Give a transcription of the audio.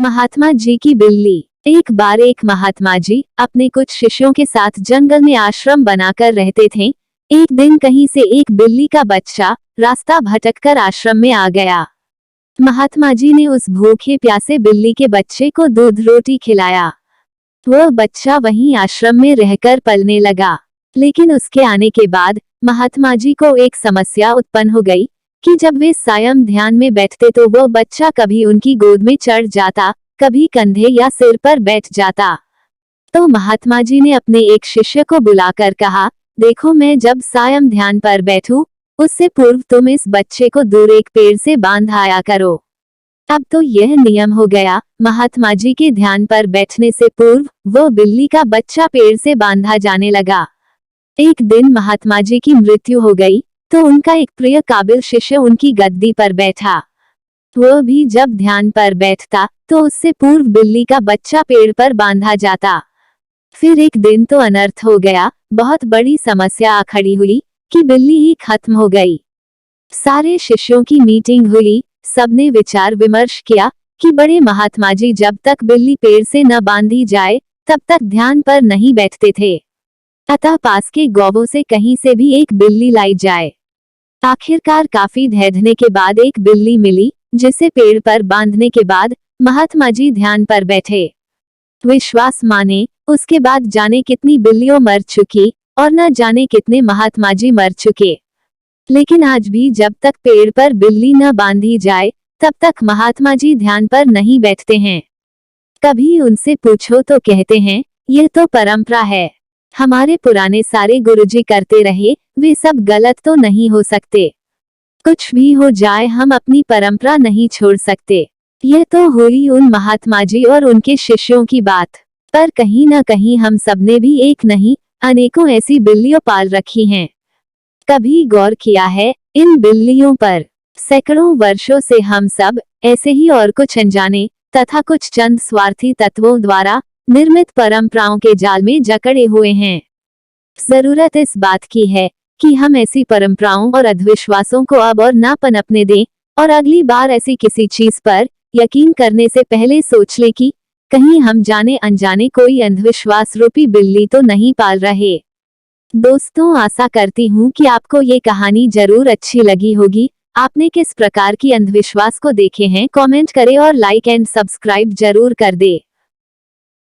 महात्मा जी की बिल्ली। एक बार एक महात्मा जी अपने कुछ शिष्यों के साथ जंगल में आश्रम बनाकर रहते थे। एक दिन कहीं से एक बिल्ली का बच्चा रास्ता भटककर आश्रम में आ गया। महात्मा जी ने उस भूखे प्यासे बिल्ली के बच्चे को दूध रोटी खिलाया। वह बच्चा वहीं आश्रम में रहकर पलने लगा। लेकिन उसके आने के बाद महात्मा जी को एक समस्या उत्पन्न हो गई कि जब वे सायं ध्यान में बैठते तो वह बच्चा कभी उनकी गोद में चढ़ जाता, कभी कंधे या सिर पर बैठ जाता। तो महात्मा जी ने अपने एक शिष्य को बुलाकर कहा, देखो, मैं जब सायं ध्यान पर बैठूं, उससे पूर्व तुम इस बच्चे को दूर एक पेड़ से बांध आया करो। अब तो यह नियम हो गया। महात्मा जी के ध्यान पर बैठने से पूर्व वो बिल्ली का बच्चा पेड़ से बांधा जाने लगा। एक दिन महात्मा जी की मृत्यु हो गई तो उनका एक प्रिय काबिल शिष्य उनकी गद्दी पर बैठा। वह भी जब ध्यान पर बैठता तो उससे पूर्व बिल्ली का बच्चा पेड़ पर बांधा जाता। फिर एक दिन तो अनर्थ हो गया। बहुत बड़ी समस्या आ खड़ी हुई कि बिल्ली ही खत्म हो गई। सारे शिष्यों की मीटिंग हुई। सबने विचार विमर्श किया कि बड़े महात्मा जी जब तक बिल्ली पेड़ से न बांधी जाए तब तक ध्यान पर नहीं बैठते थे। अतः पास के गांवों से कहीं से भी एक बिल्ली लाई जाए। आखिरकार काफी धैर्य के बाद एक बिल्ली मिली, जिसे पेड़ पर बांधने के बाद महात्मा जी ध्यान पर बैठे। विश्वास माने, उसके बाद जाने कितनी बिल्लियों मर चुकी और न जाने कितने महात्मा जी मर चुके। लेकिन आज भी जब तक पेड़ पर बिल्ली न बांधी जाए तब तक महात्मा जी ध्यान पर नहीं बैठते हैं। कभी उनसे पूछो तो कहते हैं, यह तो परंपरा है, हमारे पुराने सारे गुरुजी करते रहे, वे सब गलत तो नहीं हो सकते। कुछ भी हो जाए हम अपनी परंपरा नहीं छोड़ सकते। यह तो हुई उन महात्मा जी और उनके शिष्यों की बात, पर कहीं न कहीं हम सबने भी एक नहीं अनेकों ऐसी बिल्लियों पाल रखी हैं। कभी गौर किया है इन बिल्लियों पर? सैकड़ों वर्षों से हम सब ऐसे ही और कुछ अनजाने तथा कुछ चंद स्वार्थी तत्वों द्वारा निर्मित परंपराओं के जाल में जकड़े हुए हैं। जरूरत इस बात की है कि हम ऐसी परंपराओं और अंधविश्वासों को अब और ना पनपने दें और अगली बार ऐसी किसी चीज पर यकीन करने से पहले सोच ले कि कहीं हम जाने अनजाने कोई अंधविश्वास रूपी बिल्ली तो नहीं पाल रहे। दोस्तों, आशा करती हूँ कि आपको ये कहानी जरूर अच्छी लगी होगी। आपने किस प्रकार की अंधविश्वास को देखे हैं कमेंट करें और लाइक एंड सब्सक्राइब जरूर कर दे।